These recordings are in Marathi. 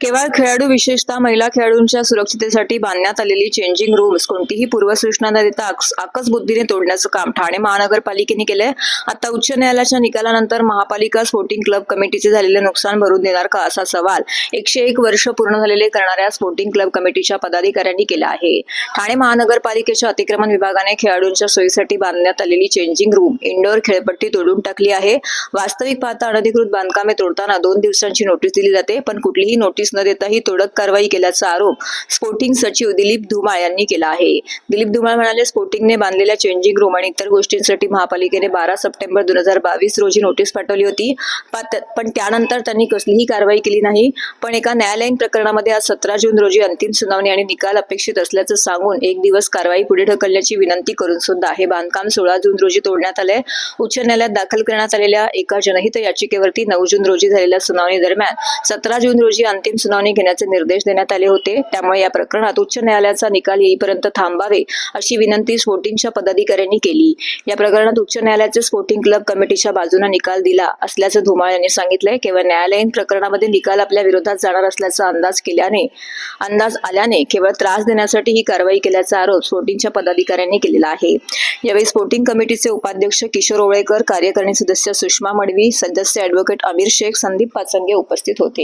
केवळ खेळाडू विशेषतः महिला खेळाडूंच्या सुरक्षितेसाठी बांधण्यात आलेली चेंजिंग रूम्स कोणतीही पूर्वसूचना न देता आकसबुद्धीने तोडण्याचं काम ठाणे महानगरपालिकेने केलंय. आता उच्च न्यायालयाच्या निकालानंतर महापालिका स्पोर्टिंग क्लब कमिटीचे झालेले नुकसान भरून देणार का असा सवाल 101 वर्ष पूर्ण झालेले करणाऱ्या स्पोर्टिंग क्लब कमिटीच्या पदाधिकाऱ्यांनी केला आहे. ठाणे महानगरपालिकेच्या अतिक्रमण विभागाने खेळाडूंच्या सोयीसाठी बांधण्यात आलेली चेंजिंग रूम इंडोर खेळपट्टी तोडून टाकली आहे. वास्तविक पाहता अनधिकृत बांधकामे तोडताना 2 दिवसांची नोटीस दिली जाते, पण कुठलीही नोटीस न देता ही तोडक कारवाई केल्याचा आरोप स्पोर्टिंग सचिव दिलीप धुमाळ यांनी केला आहे. दिलीप धुमाळ म्हणाले, स्पोर्टिंगने बांधलेल्या चेंजिंग रूम आणि इतर गोष्टींसाठी महापालिकेने 12 सप्टेंबर 2022 रोजी नोटीस पाठवली होती, पण त्यानंतर त्यांनी कसलीही कारवाई केली नाही. पण एका न्यायालयीन प्रकरणामध्ये आज 17 जून रोजी अंतिम सुनावणी आणि निकाल अपेक्षित असल्याचं सांगून 1 दिवस कारवाई पुढे ढकलण्याची विनंती करून सुद्धा हे बांधकाम 16 जून रोजी तोडण्यात आले. उच्च न्यायालयात दाखल करण्यात आलेल्या एका जनहित याचिकेवरती 9 जून रोजी झालेल्या सुनावणी दरम्यान 17 जून रोजी अंतिम सुनावणी घेण्याचे निर्देश देण्यात आले होते. त्यामुळे या प्रकरणात उच्च न्यायालयाचा निकाल येईपर्यंत थांबावे अशी विनंती स्पोर्टिंगच्या पदाधिकाऱ्यांनी केली. या प्रकरणात उच्च न्यायालयाचे स्पोर्टिंग क्लब कमिटीच्या बाजूने निकाल दिला असल्याचं धुमाळ यांनी सांगितलंय. केवळ न्यायालयीन प्रकरणामध्ये निकाल आपल्या विरोधात जाणार असल्याचा अंदाज आल्याने केवळ त्रास देण्यासाठी ही कारवाई केल्याचा आरोप स्पोर्टिंगच्या पदाधिकाऱ्यांनी केलेला आहे. यावेळी स्पोर्टिंग कमिटीचे उपाध्यक्ष किशोर ओवळेकर, कार्यकारिणी सदस्य सुषमा मडवी, सदस्य ॲडव्होकेट अमीर शेख, संदीप पाचंगे उपस्थित होते.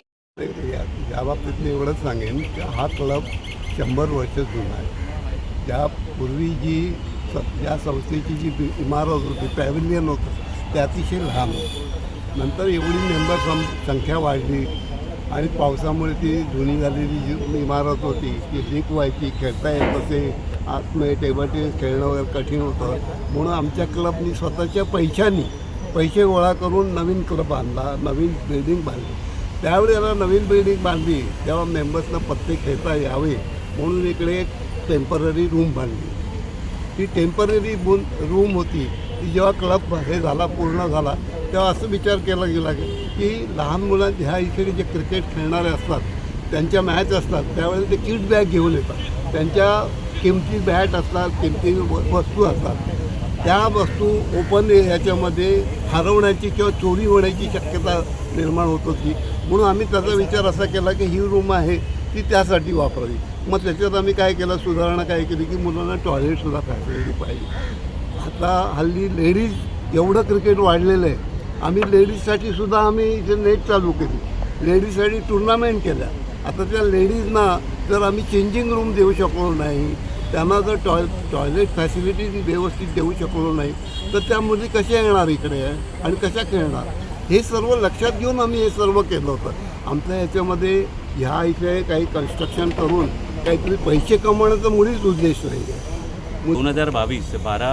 या बाबतीत मी एवढंच सांगेन की हा क्लब 100 वर्ष जुना आहे. त्यापूर्वी या संस्थेची जी इमारत होती, पॅव्हिलियन होतं, ते अतिशय लहान होतं. नंतर एवढी मेंबर संख्या वाढली आणि पावसामुळे ती जुनी झालेली जी इमारत होती ती लीक व्हायची, खेळता येत असे, आतमध्ये टेबल टेनिस खेळणं वगैरे कठीण होतं. म्हणून आमच्या क्लबनी स्वतःच्या पैसे गोळा करून नवीन क्लब बांधला, नवीन बिल्डिंग बांधली. त्यावेळेला नवीन बिल्डिंग बांधली तेव्हा मेंबर्सना पत्ते खेळता यावे म्हणून इकडे एक टेम्पररी रूम बांधली. ती टेम्पररी रूम होती ती जेव्हा क्लब हे झाला, पूर्ण झाला, तेव्हा असं विचार केला गेला की लहान मुलांचे ह्या इकडे जे क्रिकेट खेळणारे असतात, त्यांच्या मॅच असतात, त्यावेळेला ते किट बॅग घेऊन येतात. त्यांच्या किमती बॅट असतात, किमती वस्तू असतात. त्या वस्तू ओपन ह्याच्यामध्ये हरवण्याची किंवा चोरी होण्याची शक्यता निर्माण होत होती. म्हणून आम्ही त्याचा विचार असा केला की ही रूम आहे ती त्यासाठी वापरावी. मग त्याच्यात आम्ही काय केलं, सुधारणा काय केली की मुलांना टॉयलेटसुद्धा फॅसिलिटी पाहिजे. आता हल्ली लेडीज एवढं क्रिकेट वाढलेलं आहे, आम्ही लेडीजसाठी सुद्धा आम्ही इथे नेट चालू केली, लेडीजसाठी टुर्नामेंट केल्या. आता त्या लेडीजना जर आम्ही चेंजिंग रूम देऊ शकलो नाही, त्यांना जर टॉयलेट फॅसिलिटी व्यवस्थित देऊ शकलो नाही, तर त्या मुली कशा येणार इकडे आणि कशा खेळणार, हे सर्व लक्षात घेऊन आम्ही हे सर्व केलं होतं. आमच्या ह्याच्यामध्ये ह्या इथे काही कन्स्ट्रक्शन करून काहीतरी पैसे कमवण्याचा मुळीच उद्देश नाही आहे. 12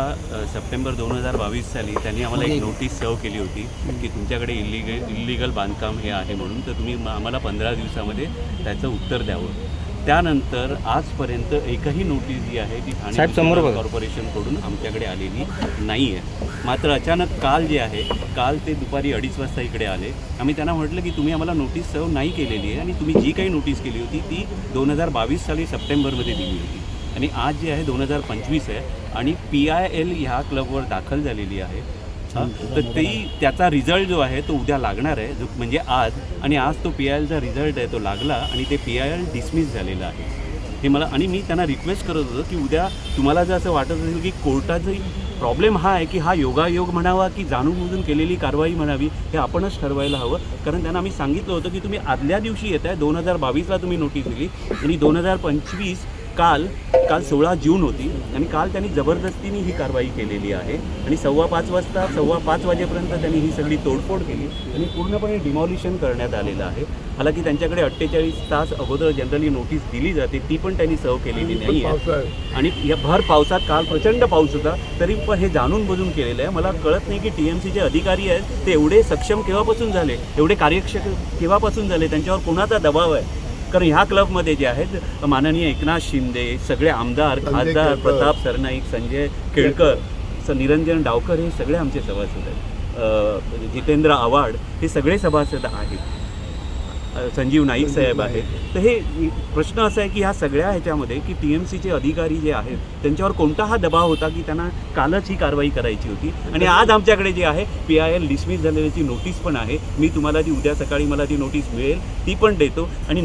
सप्टेंबर 2022 साली त्यांनी आम्हाला एक नोटीस सर्व केली होती की तुमच्याकडे इल्लीगल बांधकाम हे आहे म्हणून, तर तुम्ही आम्हाला 15 दिवसामध्ये त्याचं उत्तर द्यावं. त्यानंतर आजपर्यंत एकही नोटीस जी आहे ती ठाणे कॉर्पोरेशनकडून आमच्याकडे आलेली नाही आहे. मात्र अचानक काल जे आहे, काल ते दुपारी 2:30 वाजता इकडे आले. आम्ही त्यांना म्हटलं की तुम्ही आम्हाला नोटीस सर्व नाही केलेली आहे आणि तुम्ही जी काही नोटीस केली होती ती 2022 साली सप्टेंबरमध्ये दिली होती आणि आज जे आहे 2025 आहे आणि PIL ह्या क्लबवर दाखल झालेली आहे. तर त्याचा रिझल्ट जो आहे तो उद्या लागणार आहे, जो म्हणजे आज, आणि आज तो PILचा रिझल्ट आहे तो लागला आणि ते PIL डिसमिस झालेलं आहे. हे मला, आणि मी त्यांना रिक्वेस्ट करत होतो की उद्या तुम्हाला जर असं वाटत असेल की कोर्टाचा प्रॉब्लेम हा आहे की हा योगायोग म्हणावा की जाणून केलेली कारवाई म्हणावी, हे आपणच ठरवायला हवं. कारण त्यांना आम्ही सांगितलं होतं की तुम्ही आदल्या दिवशी येत आहे, 2022ला तुम्ही नोटीस दिली आणि 2025 काल 16 जून होती आणि काल त्यांनी जबरदस्तीने ही कारवाई केलेली आहे आणि 5:15 वाजेपर्यंत त्यांनी ही सगळी तोडफोड केली आणि पूर्णपणे डिमॉलिशन करण्यात आलेलं आहे. हालाकी त्यांच्याकडे 48 तास अगोदर जनरली नोटीस दिली जाते, ती पण त्यांनी सर्व केलेली नाही आहे. आणि या भर पावसात, काल प्रचंड पाऊस होता, तरी पण हे जाणून बुजून केलेलं आहे. मला कळत नाही की TMCचे अधिकारी आहेत ते एवढे सक्षम केव्हापासून झाले, एवढे कार्यक्षम केव्हापासून झाले, त्यांच्यावर कोणाचा दबाव आहे. कारण ह्या क्लबमध्ये जे आहेत माननीय एकनाथ शिंदे, सगळे आमदार, खासदार, प्रताप सरनाईक, संजय केळकर, निरंजन डावकर, हे सगळे आमचे सभासद आहेत. जितेंद्र आव्हाड हे सगळे सभासद आहेत. संजीव नाईक साहेब आहेत. तर हे प्रश्न असा आहे की ह्या सगळ्या ह्याच्यामध्ये की TMCचे अधिकारी जे आहेत त्यांच्यावर कोणता हा दबाव होता की त्यांना कालच ही कारवाई करायची होती. आणि आज आमच्याकडे जे आहे PIL डिसमिस झालेल्याची नोटीस पण आहे. मी तुम्हाला ती उद्या सकाळी मला ती नोटीस मिळेल ती पण देतो आणि